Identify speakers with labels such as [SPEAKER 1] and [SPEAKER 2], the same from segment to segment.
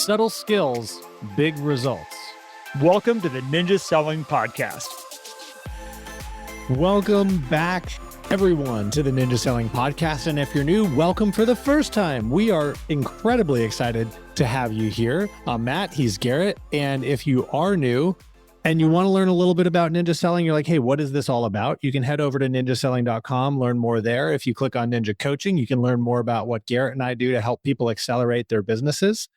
[SPEAKER 1] Subtle skills, big results.
[SPEAKER 2] Welcome to the Ninja Selling Podcast.
[SPEAKER 1] Welcome back, everyone, to the Ninja Selling Podcast. And if you're new, welcome for the first time. We are incredibly excited to have you here. I'm Matt, he's Garrett. And if you are new and you want to learn a little bit about ninja selling, you're like, hey, what is this all about? You can head over to ninjaselling.com, learn more there. If you click on Ninja Coaching, you can learn more about what Garrett and I do to help people accelerate their businesses.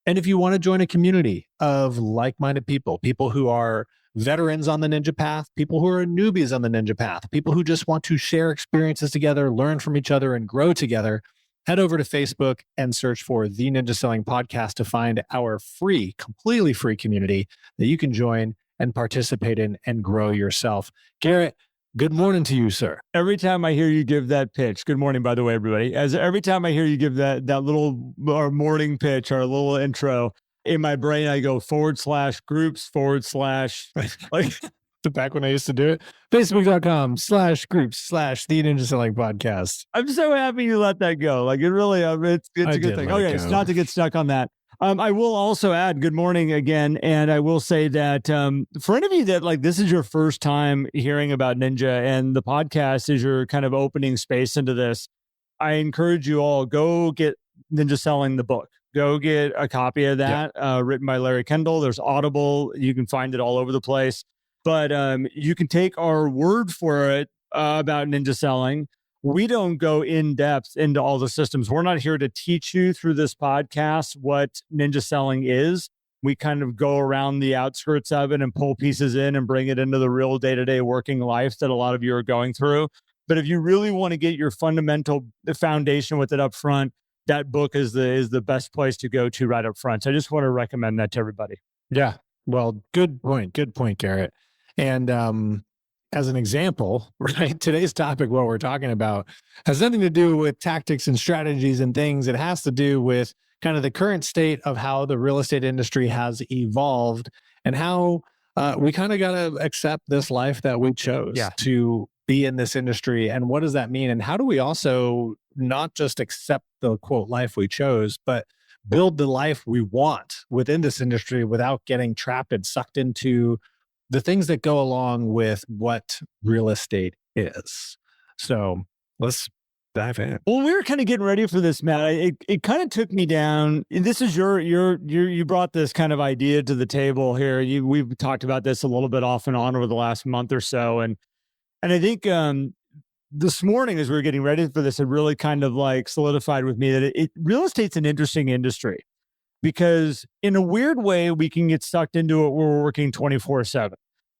[SPEAKER 1] And if you want to join a community of like-minded people, people who are veterans on the ninja path, people who are newbies on the ninja path, people who just want to share experiences together, learn from each other, and grow together, head over to Facebook and search for the Ninja Selling Podcast to find our free, completely free community that you can join and participate in and grow yourself. Garrett, good morning to you, sir.
[SPEAKER 2] Every time I hear you give that pitch, good morning, by the way, everybody. Every time I hear you give that little or morning pitch or a little intro, in my brain, I go / groups / like
[SPEAKER 1] the back when I used to do it, facebook.com/groups/ the Ninja Selling Podcast.
[SPEAKER 2] I'm so happy you let that go. Like it really, it's a good thing. Okay, it's not to get stuck on that. I will also add good morning again. And I will say that for any of you that like this is your first time hearing about Ninja and the podcast is your kind of opening space into this, I encourage you all, go get Ninja Selling the book. Go get a copy of that, written by Larry Kendall. There's Audible. You can find it all over the place. But you can take our word for it about Ninja Selling. We don't go in depth into all the systems. We're not here to teach you through this podcast what Ninja Selling is. We kind of go around the outskirts of it and pull pieces in and bring it into the real day-to-day working life that a lot of you are going through. But if you really want to get your fundamental foundation with it up front, that book is the best place to go to right up front. So I just want to recommend that to everybody.
[SPEAKER 1] Yeah. Well, good point. Good point, Garrett. And as an example, right, today's topic, what we're talking about, has nothing to do with tactics and strategies and things. It has to do with kind of the current state of how the real estate industry has evolved and how we kind of got to accept this life that we chose to be in this industry. And what does that mean? And how do we also not just accept the quote life we chose, but build the life we want within this industry without getting trapped and sucked into the things that go along with what real estate is. So let's dive in.
[SPEAKER 2] Well, we were kind of getting ready for this, Matt. It kind of took me down. This is you brought this kind of idea to the table here. We've talked about this a little bit off and on over the last month or so. And I think this morning, as we were getting ready for this, it really kind of like solidified with me that real estate's an interesting industry because in a weird way, we can get sucked into it where we're working 24/7.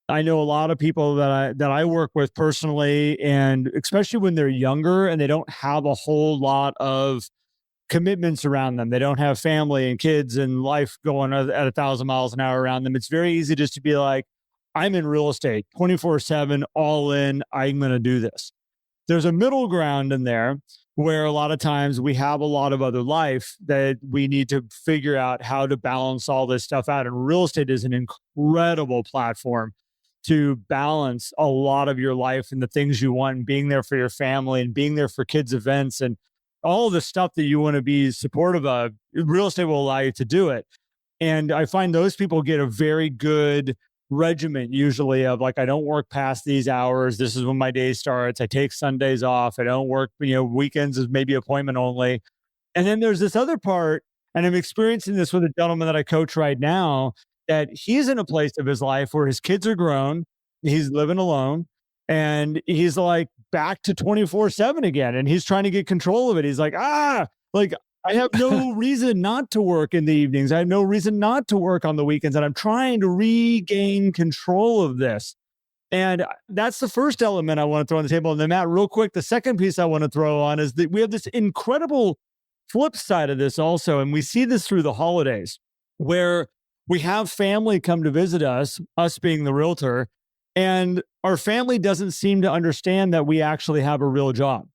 [SPEAKER 2] I know a lot of people that I work with personally, and especially when they're younger and they don't have a whole lot of commitments around them. They don't have family and kids and life going at 1,000 miles an hour around them. It's very easy just to be like, I'm in real estate 24/7, all in, I'm going to do this. There's a middle ground in there where a lot of times we have a lot of other life that we need to figure out how to balance all this stuff out. And real estate is an incredible platform to balance a lot of your life and the things you want and being there for your family and being there for kids' events and all the stuff that you want to be supportive of. Real estate will allow you to do it. And I find those people get a very good regiment usually of like, I don't work past these hours. This is when my day starts. I take Sundays off. I don't work, weekends is maybe appointment only. And then there's this other part, and I'm experiencing this with a gentleman that I coach right now, that he's in a place of his life where his kids are grown, he's living alone, and he's like back to 24/7 again. And he's trying to get control of it. He's like, I have no reason not to work in the evenings. I have no reason not to work on the weekends. And I'm trying to regain control of this. And that's the first element I want to throw on the table. And then Matt, real quick, the second piece I want to throw on is that we have this incredible flip side of this also. And we see this through the holidays where we have family come to visit us being the realtor, and our family doesn't seem to understand that we actually have a real job.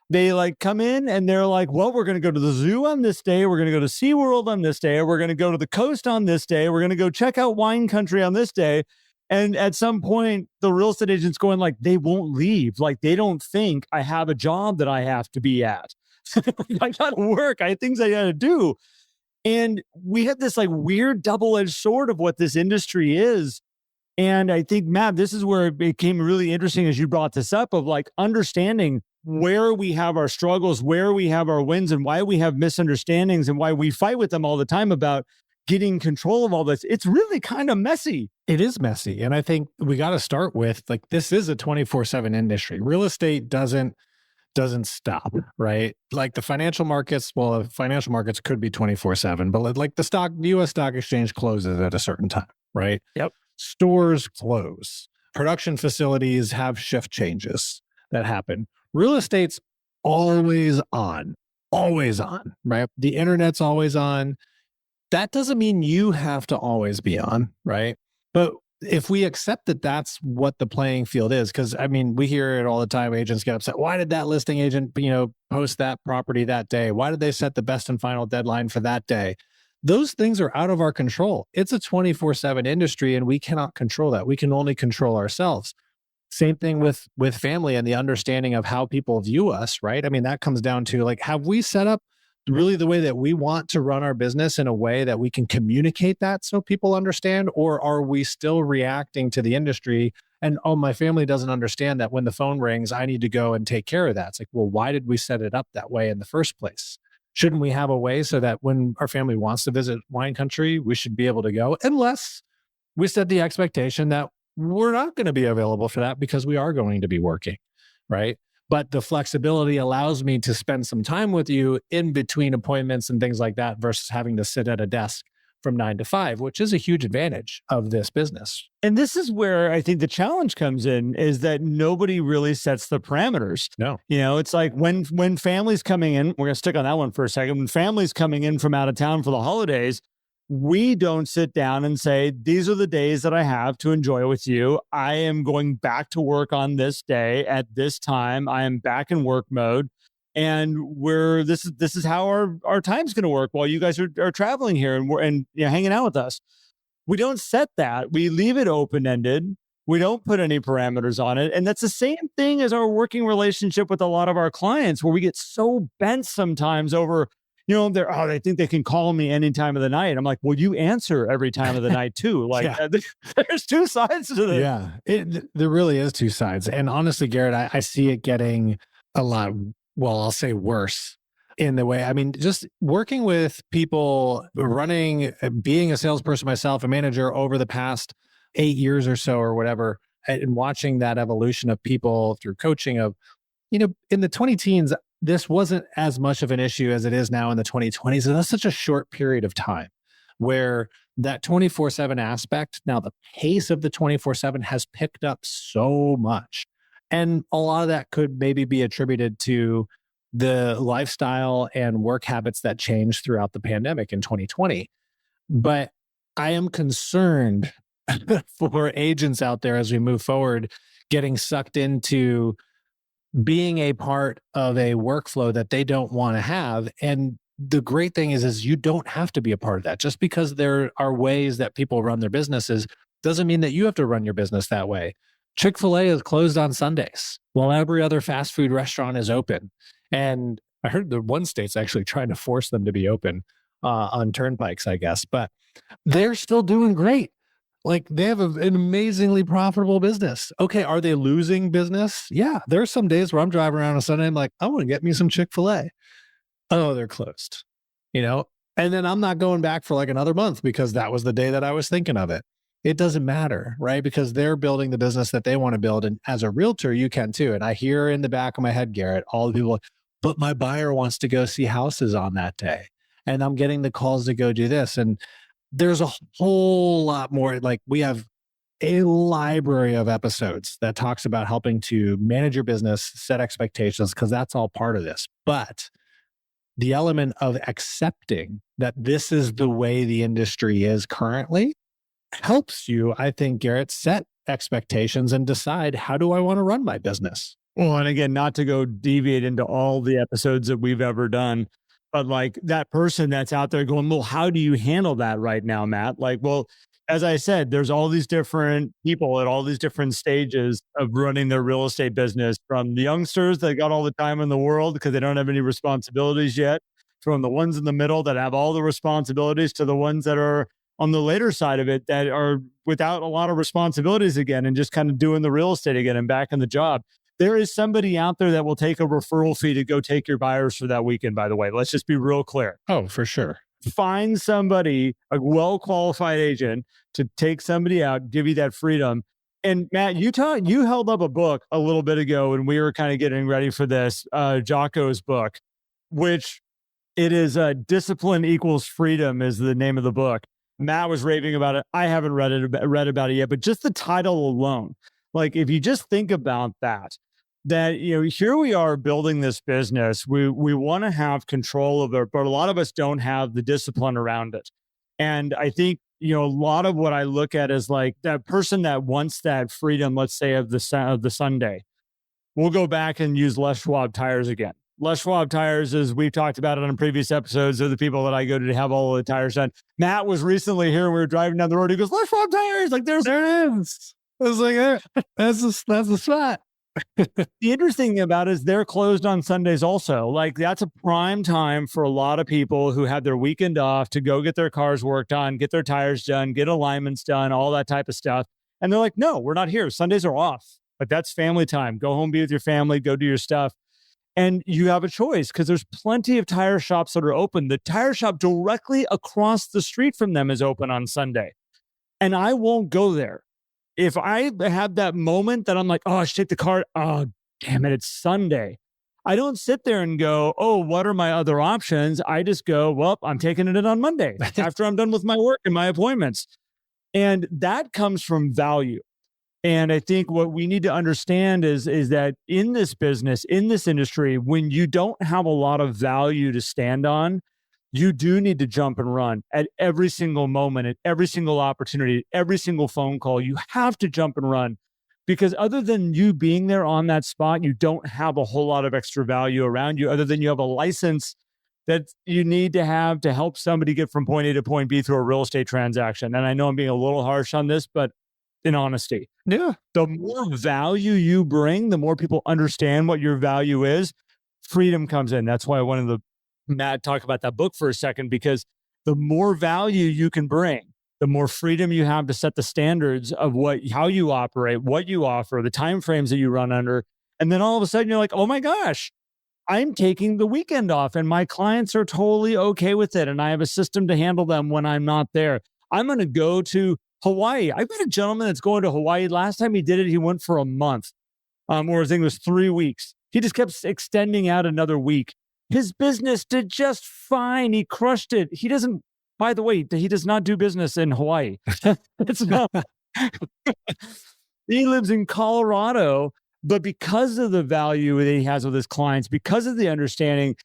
[SPEAKER 2] They like come in and they're like, well, we're going to go to the zoo on this day. We're going to go to SeaWorld on this day. We're going to go to the coast on this day. We're going to go check out wine country on this day. And at some point, the real estate agent's going like, they won't leave. Like, they don't think I have a job that I have to be at. I got to work. I have things I got to do. And we have this like weird double-edged sword of what this industry is. And I think, Matt, this is where it became really interesting as you brought this up of like understanding where we have our struggles, where we have our wins, and why we have misunderstandings and why we fight with them all the time about getting control of all this. It's really kind of messy.
[SPEAKER 1] It is messy. And I think we got to start with like, this is a 24/7 industry. Real estate doesn't stop, right? Like the financial markets, well, the financial markets could be 24/7, but like the US stock exchange closes at a certain time, right?
[SPEAKER 2] Yep.
[SPEAKER 1] Stores close. Production facilities have shift changes that happen. Real estate's always on, right? The internet's always on. That doesn't mean you have to always be on, right? But if we accept that that's what the playing field is, because I mean, we hear it all the time. Agents get upset. Why did that listing agent, post that property that day? Why did they set the best and final deadline for that day? Those things are out of our control. It's a 24/7 industry and we cannot control that. We can only control ourselves. Same thing with family and the understanding of how people view us, right? I mean, that comes down to like, have we set up really the way that we want to run our business in a way that we can communicate that so people understand? Or are we still reacting to the industry and, oh, my family doesn't understand that when the phone rings, I need to go and take care of that? It's like, well, why did we set it up that way in the first place? Shouldn't we have a way so that when our family wants to visit wine country, we should be able to go, unless we set the expectation that we're not going to be available for that because we are going to be working, right? But the flexibility allows me to spend some time with you in between appointments and things like that versus having to sit at a desk from 9 to 5, which is a huge advantage of this business.
[SPEAKER 2] And this is where I think the challenge comes in, is that nobody really sets the parameters.
[SPEAKER 1] No.
[SPEAKER 2] It's like when families coming in, we're going to stick on that one for a second. When families coming in from out of town for the holidays, we don't sit down and say, these are the days that I have to enjoy with you. I am going back to work on this day at this time. I am back in work mode. And this is how our time's going to work while you guys are traveling here and hanging out with us. We don't set that. We leave it open-ended. We don't put any parameters on it. And that's the same thing as our working relationship with a lot of our clients, where we get so bent sometimes over, they think they can call me any time of the night. I'm like, well, you answer every time of the night too. Like there's two sides to this.
[SPEAKER 1] Yeah, there really is two sides. And honestly, Garrett, I see it getting a lot, well, I'll say worse in the way, I mean, just working with people, being a salesperson myself, a manager over the past 8 years or so or whatever, and watching that evolution of people through coaching of, in the 20 teens, this wasn't as much of an issue as it is now in the 2020s. And that's such a short period of time where that 24/7 aspect, now the pace of the 24/7 has picked up so much. And a lot of that could maybe be attributed to the lifestyle and work habits that changed throughout the pandemic in 2020. But I am concerned for agents out there as we move forward, getting sucked into being a part of a workflow that they don't want to have. And the great thing is you don't have to be a part of that. Just because there are ways that people run their businesses doesn't mean that you have to run your business that way. Chick-fil-A is closed on Sundays while every other fast food restaurant is open. And I heard that one state's actually trying to force them to be open on turnpikes, I guess, but they're still doing great. Like they have an amazingly profitable business. Okay, are they losing business? Yeah, there's some days where I'm driving around on Sunday, I'm like, I want to get me some Chick-fil-A. Oh, they're closed, and then I'm not going back for like another month because that was the day that I was thinking of it. It doesn't matter, right? Because they're building the business that they want to build. And as a realtor, you can too. And I hear in the back of my head, Garrett, all the people, but my buyer wants to go see houses on that day. And I'm getting the calls to go do this. And there's a whole lot more. Like we have a library of episodes that talks about helping to manage your business, set expectations, because that's all part of this. But the element of accepting that this is the way the industry is currently helps you, I think, Garrett, set expectations and decide, how do I want to run my business?
[SPEAKER 2] Well, and again, not to go deviate into all the episodes that we've ever done, but like that person that's out there going, well, how do you handle that right now, Matt? Like, well, as I said, there's all these different people at all these different stages of running their real estate business, from the youngsters that got all the time in the world because they don't have any responsibilities yet, from the ones in the middle that have all the responsibilities to the ones that are on the later side of it that are without a lot of responsibilities again and just kind of doing the real estate again and back in the job. There is somebody out there that will take a referral fee to go take your buyers for that weekend, by the way. Let's just be real clear.
[SPEAKER 1] Oh, for sure.
[SPEAKER 2] Find somebody, a well-qualified agent, to take somebody out, give you that freedom. And Matt, you held up a book a little bit ago when we were kind of getting ready for this, Jocko's book, which it is Discipline Equals Freedom is the name of the book. Matt was raving about it. I haven't read about it yet, but just the title alone, like if you just think about that, here we are building this business. We want to have control of it, but a lot of us don't have the discipline around it. And I think, a lot of what I look at is like that person that wants that freedom, let's say of the Sunday. We'll go back and use Les Schwab tires again. Les Schwab tires, as we've talked about it on previous episodes, are the people that I go to have all of the tires done. Matt was recently here. We were driving down the road. He goes, Les Schwab tires. Like there it is. I was like, that's the spot. The interesting thing about it is they're closed on Sundays also. Like that's a prime time for a lot of people who have their weekend off to go get their cars worked on, get their tires done, get alignments done, all that type of stuff. And they're like, no, we're not here. Sundays are off. But that's family time. Go home, be with your family, go do your stuff. And you have a choice because there's plenty of tire shops that are open. The tire shop directly across the street from them is open on Sunday. And I won't go there. If I have that moment that I'm like, oh, I should take the car. Oh, damn it, it's Sunday. I don't sit there and go, oh, what are my other options? I just go, well, I'm taking it in on Monday after I'm done with my work and my appointments. And that comes from value. And I think what we need to understand is that in this business, in this industry, when you don't have a lot of value to stand on, you do need to jump and run at every single moment, at every single opportunity, every single phone call. You have to jump and run because other than you being there on that spot, you don't have a whole lot of extra value around you other than you have a license that you need to have to help somebody get from point A to point B through a real estate transaction. And I know I'm being a little harsh on this, but in honesty,
[SPEAKER 1] yeah,
[SPEAKER 2] the more value you bring, the more people understand what your value is, freedom comes in. That's why I wanted to Matt talk about that book for a second, because the more value you can bring, the more freedom you have to set the standards of how you operate, what you offer, the timeframes that you run under. And then all of a sudden you're like, oh my gosh, I'm taking the weekend off and my clients are totally okay with it. And I have a system to handle them when I'm not there. I'm going to go to Hawaii. I've got a gentleman that's going to Hawaii. Last time he did it, he went for a month, or I think it was 3 weeks. He just kept extending out another week. His business did just fine. He crushed it. He doesn't, by the way, he does not do business in Hawaii. It's not. He lives in Colorado, but because of the value that he has with his clients, because of the understanding,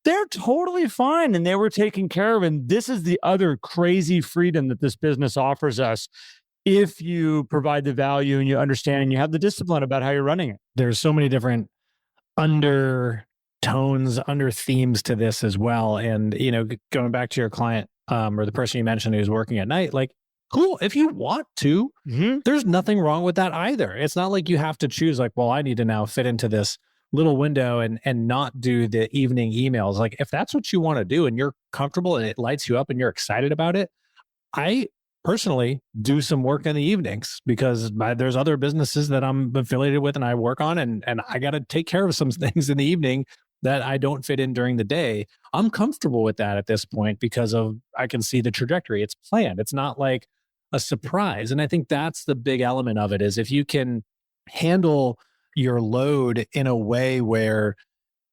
[SPEAKER 2] they're totally fine and they were taken care of. And this is the other crazy freedom that this business offers us. If you provide the value and you understand and you have the discipline about how you're running it.
[SPEAKER 1] There's so many different undertones, under themes to this as well. And, going back to your client or the person you mentioned who's working at night, like, cool. If you want to, there's nothing wrong with that either. It's not like you have to choose like, well, I need to now fit into this little window and not do the evening emails. Like if that's what you want to do and you're comfortable and it lights you up and you're excited about it, I personally do some work in the evenings because there's other businesses that I'm affiliated with and I work on and I got to take care of some things in the evening that I don't fit in during the day. I'm comfortable with that at this point because I can see the trajectory. It's planned. It's not like a surprise. And I think that's the big element of it is if you can handle your load in a way where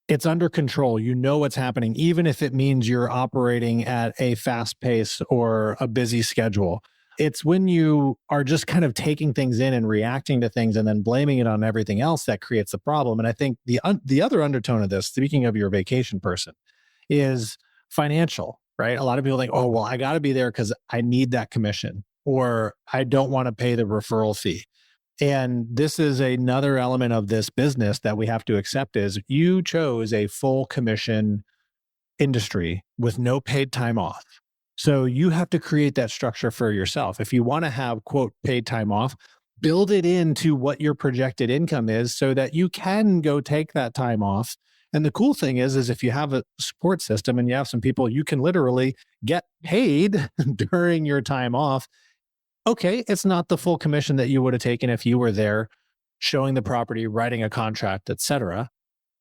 [SPEAKER 1] it's under control, you know what's happening, even if it means you're operating at a fast pace or a busy schedule. It's when you are just kind of taking things in and reacting to things and then blaming it on everything else that creates the problem. And I think the other undertone of this, speaking of your vacation person, is financial, right? A lot of people think, oh, well, I got to be there because I need that commission or I don't want to pay the referral fee. And this is another element of this business that we have to accept is you chose a full commission industry with no paid time off. So you have to create that structure for yourself. If you want to have, quote, paid time off, build it into what your projected income is so that you can go take that time off And the cool thing is if you have a support system and you have some people, you can literally get paid during your time off. Okay, it's not the full commission that you would have taken if you were there showing the property, writing a contract, etc.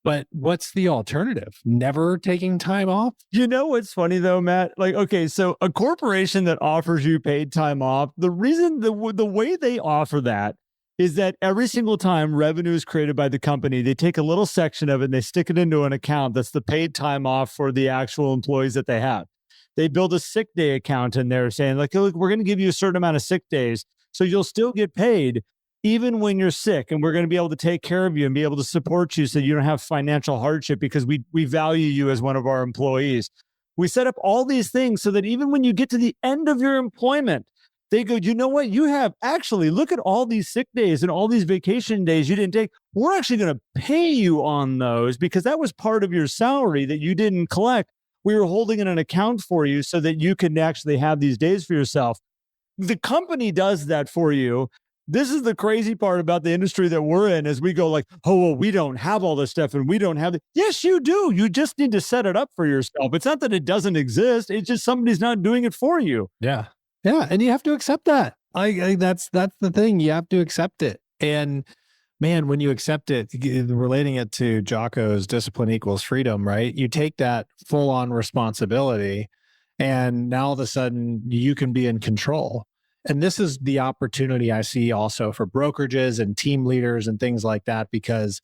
[SPEAKER 1] But what's the alternative? Never taking time off?
[SPEAKER 2] You know what's funny though, Matt? Like, okay, so a corporation that offers you paid time off, the reason the way they offer that is that every single time revenue is created by the company, they take a little section of it and they stick it into an account that's the paid time off for the actual employees that they have. They build a sick day account in there saying, like, look, we're going to give you a certain amount of sick days, so you'll still get paid even when you're sick, and we're going to be able to take care of you and be able to support you so you don't have financial hardship because we value you as one of our employees. We set up all these things so that even when you get to the end of your employment, they go, you know what? You have actually, look at all these sick days and all these vacation days you didn't take. We're actually going to pay you on those because that was part of your salary that you didn't collect. We were holding in an account for you so that you can actually have these days for yourself. The company does that for you. This is the crazy part about the industry that we're in is we go like, oh, well, we don't have all this stuff and we don't have it. Yes, you do. You just need to set it up for yourself. It's not that it doesn't exist. It's just somebody's not doing it for you.
[SPEAKER 1] Yeah. Yeah. And you have to accept that. That's the thing. You have to accept it. And man, when you accept it, relating it to Jocko's discipline equals freedom, right? You take that full on responsibility and now all of a sudden you can be in control. And this is the opportunity I see also for brokerages and team leaders and things like that, because,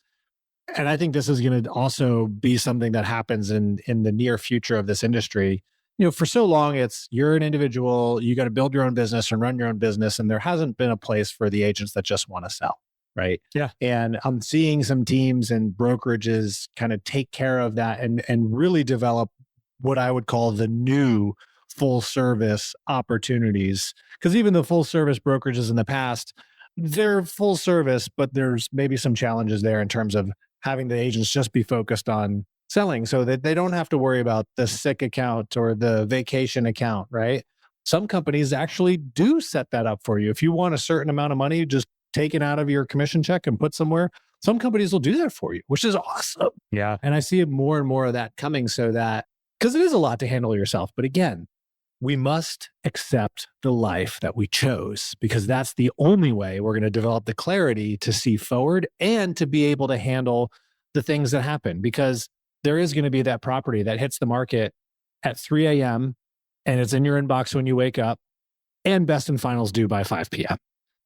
[SPEAKER 1] and I think this is going to also be something that happens in the near future of this industry. You know, for so long, it's you're an individual, you got to build your own business and run your own business. And there hasn't been a place for the agents that just want to sell. Right.
[SPEAKER 2] Yeah.
[SPEAKER 1] And I'm seeing some teams and brokerages kind of take care of that and really develop what I would call the new full service opportunities. Because even the full service brokerages in the past, they're full service, but there's maybe some challenges there in terms of having the agents just be focused on selling so that they don't have to worry about the sick account or the vacation account, right? Some companies actually do set that up for you. If you want a certain amount of money, just take it out of your commission check and put somewhere. Some companies will do that for you, which is awesome.
[SPEAKER 2] Yeah.
[SPEAKER 1] And I see more and more of that coming so that, because it is a lot to handle yourself. But again, we must accept the life that we chose because that's the only way we're going to develop the clarity to see forward and to be able to handle the things that happen. Because there is going to be that property that hits the market at 3 a.m. and it's in your inbox when you wake up and best and finals due by 5 p.m.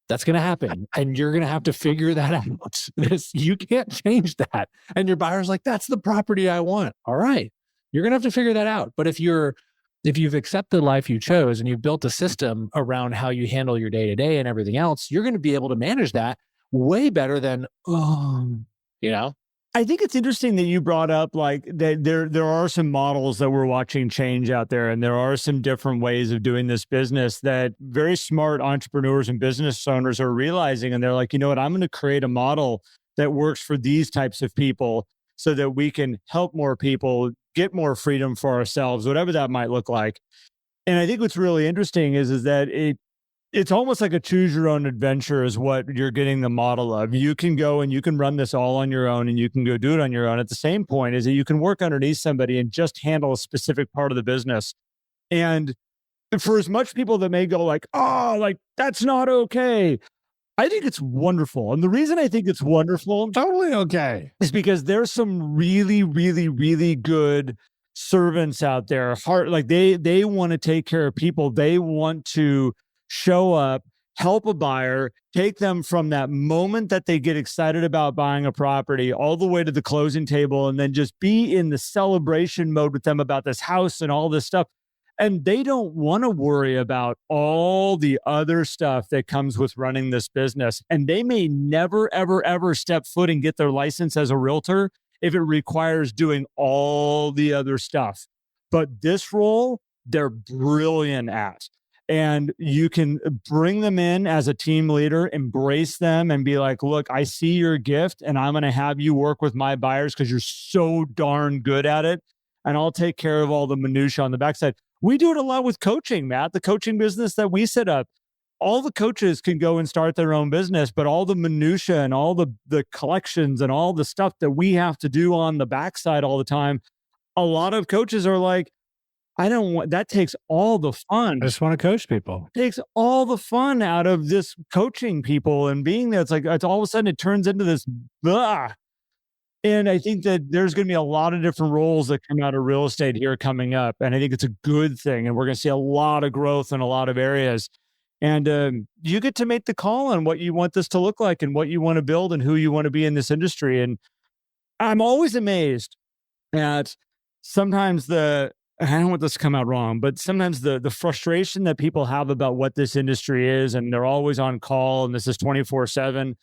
[SPEAKER 1] That's going to happen. And you're going to have to figure that out. You can't change that. And your buyer's like, that's the property I want. All right. You're going to have to figure that out. But if you've accepted the life you chose and you've built a system around how you handle your day to day and everything else, you're going to be able to manage that way better than, you know?
[SPEAKER 2] I think it's interesting that you brought up like that there are some models that we're watching change out there, and there are some different ways of doing this business that very smart entrepreneurs and business owners are realizing. And they're like, you know what, I'm going to create a model that works for these types of people so that we can help more people, get more freedom for ourselves, whatever that might look like. And I think what's really interesting is that it's almost like a choose your own adventure is what you're getting the model of. You can go and you can run this all on your own and you can go do it on your own. At the same point is that you can work underneath somebody and just handle a specific part of the business. And for as much people that may go like, oh, like that's not okay, I think it's wonderful. And the reason I think it's wonderful,
[SPEAKER 1] Totally okay.
[SPEAKER 2] is because there's some really, really, really good servants out there. Like they want to take care of people. They want to show up, help a buyer, take them from that moment that they get excited about buying a property all the way to the closing table, and then just be in the celebration mode with them about this house and all this stuff. And they don't want to worry about all the other stuff that comes with running this business. And they may never, ever, ever step foot and get their license as a realtor if it requires doing all the other stuff. But this role, they're brilliant at. And you can bring them in as a team leader, embrace them and be like, look, I see your gift and I'm going to have you work with my buyers because you're so darn good at it. And I'll take care of all the minutia on the backside. We do it a lot with coaching, Matt. The coaching business that we set up, all the coaches can go and start their own business, but all the minutia and all the collections and all the stuff that we have to do on the backside all the time, a lot of coaches are like, I don't want that. Takes all the fun.
[SPEAKER 1] I just want to coach people.
[SPEAKER 2] Takes all the fun out of this coaching people and being there. It's like, it's all of a sudden it turns into this blah. And I think that there's going to be a lot of different roles that come out of real estate here coming up. And I think it's a good thing. And we're going to see a lot of growth in a lot of areas. And you get to make the call on what you want this to look like and what you want to build and who you want to be in this industry. And I'm always amazed at sometimes I don't want this to come out wrong, but sometimes the frustration that people have about what this industry is, and they're always on call, and this is 24/7.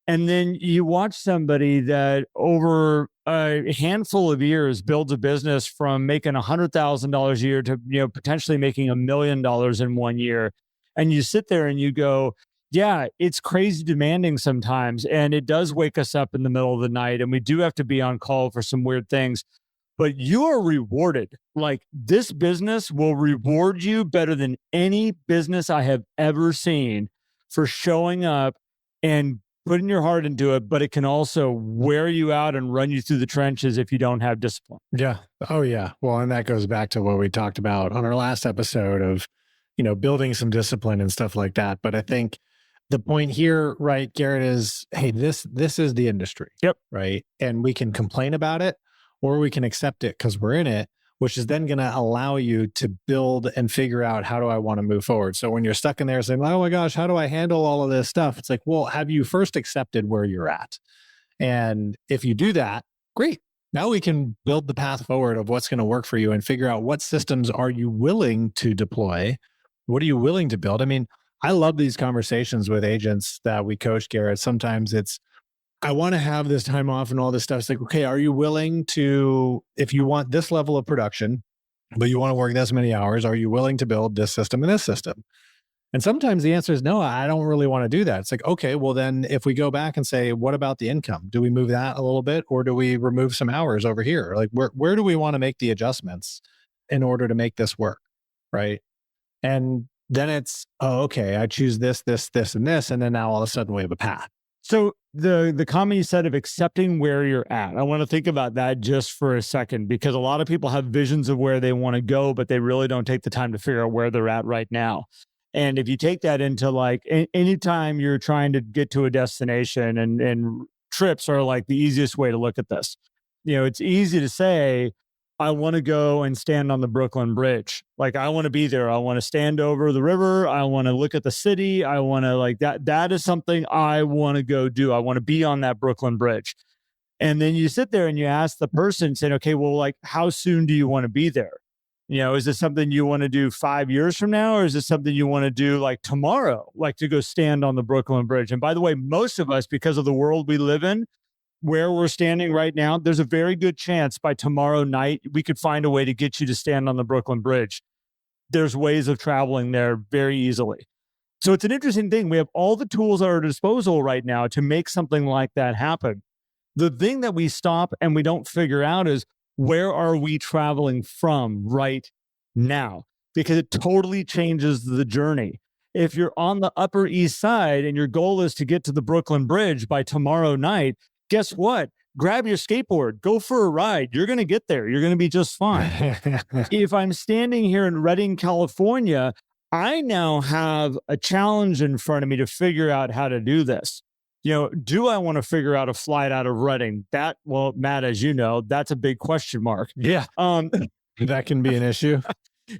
[SPEAKER 2] And then you watch somebody that over a handful of years builds a business from making $100,000 a year to, potentially making $1 million in 1 year. And you sit there and you go, yeah, it's crazy demanding sometimes. And it does wake us up in the middle of the night. And we do have to be on call for some weird things. But you are rewarded. Like, this business will reward you better than any business I have ever seen for showing up and putting your heart into it. But it can also wear you out and run you through the trenches if you don't have discipline.
[SPEAKER 1] Yeah. Oh, yeah. Well, and that goes back to what we talked about on our last episode of, building some discipline and stuff like that. But I think the point here, right, Garrett, is, hey, this is the industry.
[SPEAKER 2] Yep.
[SPEAKER 1] Right. And we can complain about it, or we can accept it because we're in it, which is then going to allow you to build and figure out, how do I want to move forward? So when you're stuck in there saying, oh my gosh, how do I handle all of this stuff? It's like, well, have you first accepted where you're at? And if you do that, great. Now we can build the path forward of what's going to work for you and figure out what systems are you willing to deploy? What are you willing to build? I mean, I love these conversations with agents that we coach, Garrett. Sometimes it's, I want to have this time off and all this stuff. It's like, okay, are you willing to, if you want this level of production, but you want to work this many hours, are you willing to build this system and this system? And sometimes the answer is no, I don't really want to do that. It's like, okay, well then if we go back and say, what about the income? Do we move that a little bit, or do we remove some hours over here? Like, where do we want to make the adjustments in order to make this work? Right. And then it's, oh, okay, I choose this, and this. And then now all of a sudden we have a path.
[SPEAKER 2] So the comment you said of accepting where you're at, I want to think about that just for a second, because a lot of people have visions of where they want to go, but they really don't take the time to figure out where they're at right now. And if you take that into, like, anytime you're trying to get to a destination, and trips are like the easiest way to look at this. It's easy to say, I want to go and stand on the Brooklyn Bridge. Like, I want to be there. I want to stand over the river. I want to look at the city. I want to, like, that is something I want to go do. I want to be on that Brooklyn Bridge. And then you sit there and you ask the person, saying, okay, well, like, how soon do you want to be there? Is this something you want to do 5 years from now? Or is this something you want to do like tomorrow, like to go stand on the Brooklyn Bridge? And by the way, most of us, because of the world we live in, where we're standing right now, there's a very good chance by tomorrow night, we could find a way to get you to stand on the Brooklyn Bridge. There's ways of traveling there very easily. So it's an interesting thing. We have all the tools at our disposal right now to make something like that happen. The thing that we stop and we don't figure out is, where are we traveling from right now? Because it totally changes the journey. If you're on the Upper East Side and your goal is to get to the Brooklyn Bridge by tomorrow night, guess what? Grab your skateboard, go for a ride. You're going to get there. You're going to be just fine. If I'm standing here in Redding, California, I now have a challenge in front of me to figure out how to do this. Do I want to figure out a flight out of Redding? Well, Matt, as you know, that's a big question mark.
[SPEAKER 1] Yeah. That can be an issue.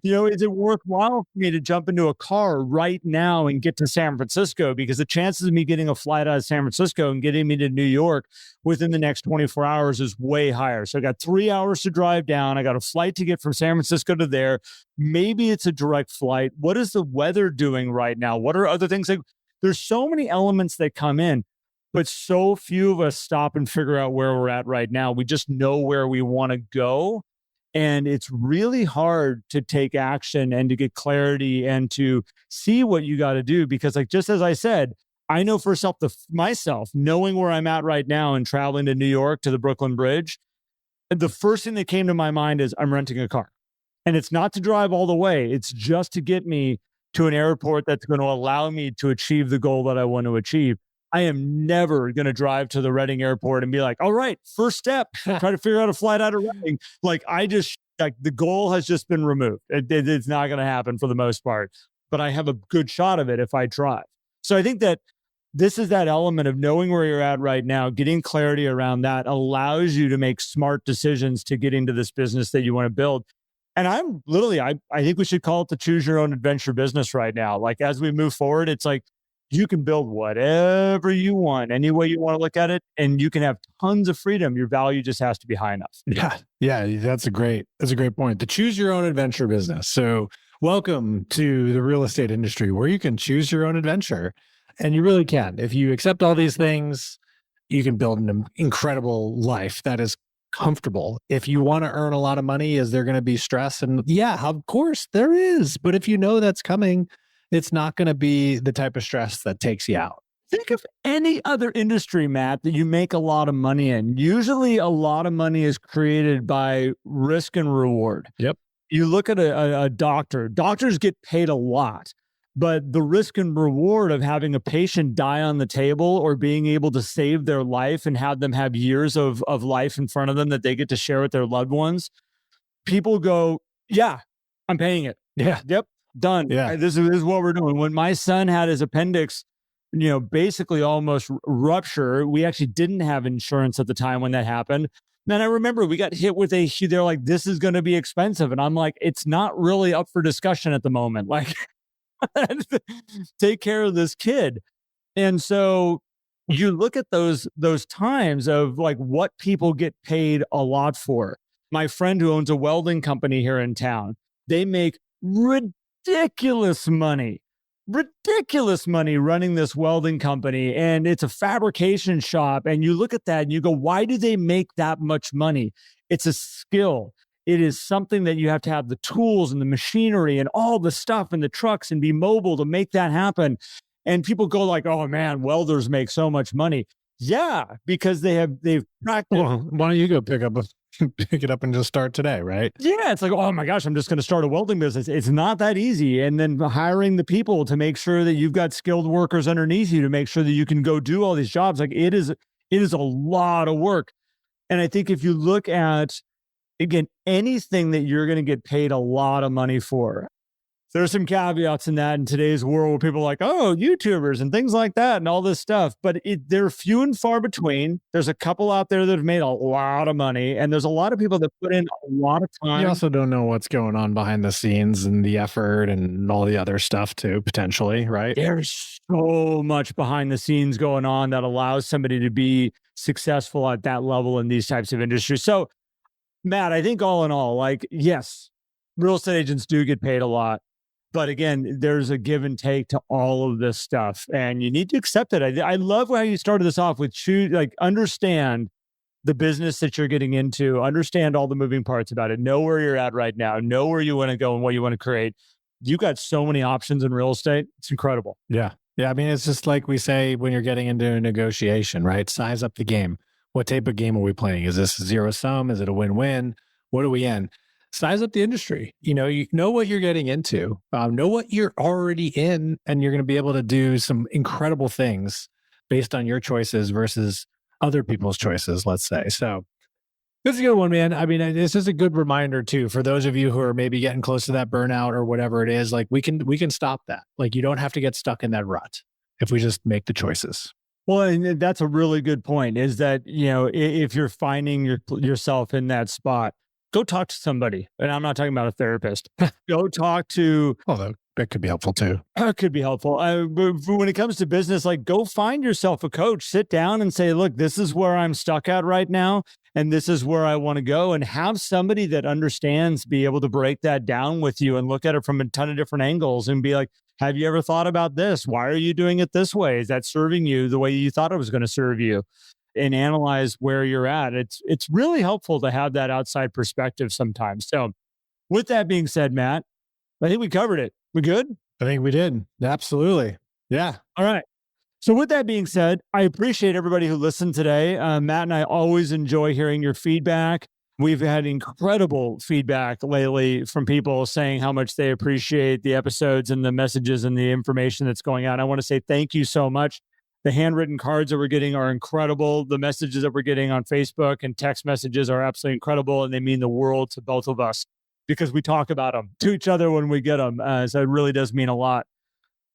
[SPEAKER 2] Is it worthwhile for me to jump into a car right now and get to San Francisco? Because the chances of me getting a flight out of San Francisco and getting me to New York within the next 24 hours is way higher. So I got 3 hours to drive down. I got a flight to get from San Francisco to there. Maybe it's a direct flight. What is the weather doing right now? What are other things? There's so many elements that come in, but so few of us stop and figure out where we're at right now. We just know where we want to go. And it's really hard to take action and to get clarity and to see what you got to do. Because, like, just as I said, I know for myself, knowing where I'm at right now and traveling to New York to the Brooklyn Bridge, the first thing that came to my mind is I'm renting a car. And it's not to drive all the way. It's just to get me to an airport that's going to allow me to achieve the goal that I want to achieve. I am never going to drive to the Reading airport and be like, all right, first step, try to figure out a flight out of Reading. Like the goal has just been removed. It's not going to happen for the most part, but I have a good shot of it if I try. So I think that this is that element of knowing where you're at right now, getting clarity around that allows you to make smart decisions to get into this business that you want to build. And I'm literally, I think we should call it the choose your own adventure business right now. Like as we move forward, it's like you can build whatever you want, any way you want to look at it, and you can have tons of freedom. Your value just has to be high enough.
[SPEAKER 1] Yeah. Yeah. That's a great point. The choose your own adventure business. So welcome to the real estate industry where you can choose your own adventure. And you really can. If you accept all these things, you can build an incredible life that is comfortable. If you want to earn a lot of money, is there going to be stress? And yeah, of course there is. But if you know that's coming, it's not going to be the type of stress that takes you out.
[SPEAKER 2] Think of any other industry, Matt, that you make a lot of money in. Usually a lot of money is created by risk and reward.
[SPEAKER 1] Yep.
[SPEAKER 2] You look at a doctor. Doctors get paid a lot. But the risk and reward of having a patient die on the table or being able to save their life and have them have years of life in front of them that they get to share with their loved ones, people go, yeah, I'm paying it.
[SPEAKER 1] Yeah.
[SPEAKER 2] Yep. Done.
[SPEAKER 1] Yeah.
[SPEAKER 2] This is what we're doing. When my son had his appendix, basically almost rupture, we actually didn't have insurance at the time when that happened. And I remember we got hit with they're like, this is going to be expensive. And I'm like, it's not really up for discussion at the moment. Like, take care of this kid. And so you look at those times of like what people get paid a lot for. My friend who owns a welding company here in town, they make ridiculous money running this welding company. And it's a fabrication shop. And you look at that and you go, why do they make that much money? It's a skill. It is something that you have to have the tools and the machinery and all the stuff and the trucks and be mobile to make that happen. And people go like, oh man, welders make so much money. Yeah, because they've practiced.
[SPEAKER 1] Well, why don't you go pick it up and just start today, right?
[SPEAKER 2] Yeah, it's like, oh my gosh, I'm just going to start a welding business. It's not that easy. And then hiring the people to make sure that you've got skilled workers underneath you to make sure that you can go do all these jobs. Like it is a lot of work. And I think if you look at, again, anything that you're going to get paid a lot of money for, there's some caveats in that in today's world where people are like, oh, YouTubers and things like that and all this stuff. But they're few and far between. There's a couple out there that have made a lot of money. And there's a lot of people that put in a lot of time.
[SPEAKER 1] You also don't know what's going on behind the scenes and the effort and all the other stuff too, potentially, right?
[SPEAKER 2] There's so much behind the scenes going on that allows somebody to be successful at that level in these types of industries. So, Matt, I think all in all, like, yes, real estate agents do get paid a lot. But again, there's a give and take to all of this stuff, and you need to accept it. I love how you started this off with understand the business that you're getting into, understand all the moving parts about it, know where you're at right now, know where you want to go and what you want to create. You got so many options in real estate. It's incredible.
[SPEAKER 1] Yeah. Yeah. I mean, it's just like we say when you're getting into a negotiation, right? Size up the game. What type of game are we playing? Is this zero sum? Is it a win-win? What are we in? Size up the industry. You know what you're getting into, know what you're already in, and you're going to be able to do some incredible things based on your choices versus other people's choices, let's say. So this is a good one, man. I mean, this is a good reminder too, for those of you who are maybe getting close to that burnout or whatever it is, like we can stop that. Like you don't have to get stuck in that rut if we just make the choices.
[SPEAKER 2] Well, and that's a really good point, is that, if you're finding yourself in that spot, go talk to somebody. And I'm not talking about a therapist. Go talk to...
[SPEAKER 1] Although that could be helpful too.
[SPEAKER 2] It could be helpful. But when it comes to business, like go find yourself a coach, sit down and say, look, this is where I'm stuck at right now. And this is where I want to go, and have somebody that understands be able to break that down with you and look at it from a ton of different angles and be like, have you ever thought about this? Why are you doing it this way? Is that serving you the way you thought it was going to serve you? And analyze where you're at. It's really helpful to have that outside perspective sometimes. So with that being said, Matt, I think we covered it. We good?
[SPEAKER 1] I think we did. Absolutely. Yeah.
[SPEAKER 2] All right. So with that being said, I appreciate everybody who listened today. Matt and I always enjoy hearing your feedback. We've had incredible feedback lately from people saying how much they appreciate the episodes and the messages and the information that's going on. I want to say thank you so much. The handwritten cards that we're getting are incredible. The messages that we're getting on Facebook and text messages are absolutely incredible, and they mean the world to both of us because we talk about them to each other when we get them. So it really does mean a lot.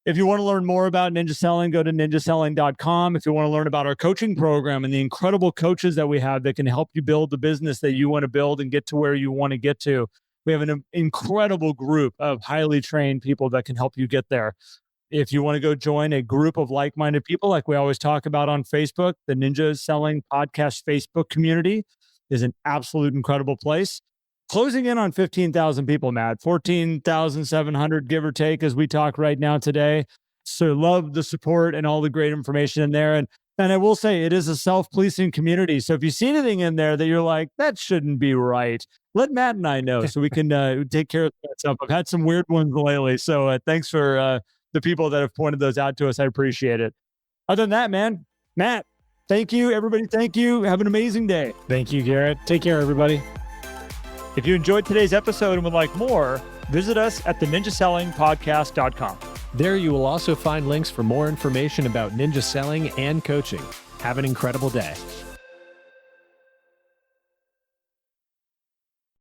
[SPEAKER 2] If you want to learn more about Ninja Selling, go to ninjaselling.com. If you want to learn about our coaching program and the incredible coaches that we have that can help you build the business that you want to build and get to where you want to get to, we have an incredible group of highly trained people that can help you get there. If you want to go join a group of like-minded people, like we always talk about on Facebook, the Ninja Selling Podcast Facebook community is an absolute incredible place. Closing in on 15,000 people, Matt, 14,700, give or take, as we talk right now today. So love the support and all the great information in there. And I will say it is a self-policing community. So if you see anything in there that you're like, that shouldn't be right, let Matt and I know so we can take care of that stuff. I've had some weird ones lately. So thanks for the people that have pointed those out to us. I appreciate it. Other than that, man, Matt, thank you. Everybody, thank you. Have an amazing day.
[SPEAKER 1] Thank you, Garrett. Take care, everybody.
[SPEAKER 2] If you enjoyed today's episode and would like more, visit us at theninjasellingpodcast.com.
[SPEAKER 1] There you will also find links for more information about ninja selling and coaching. Have an incredible day.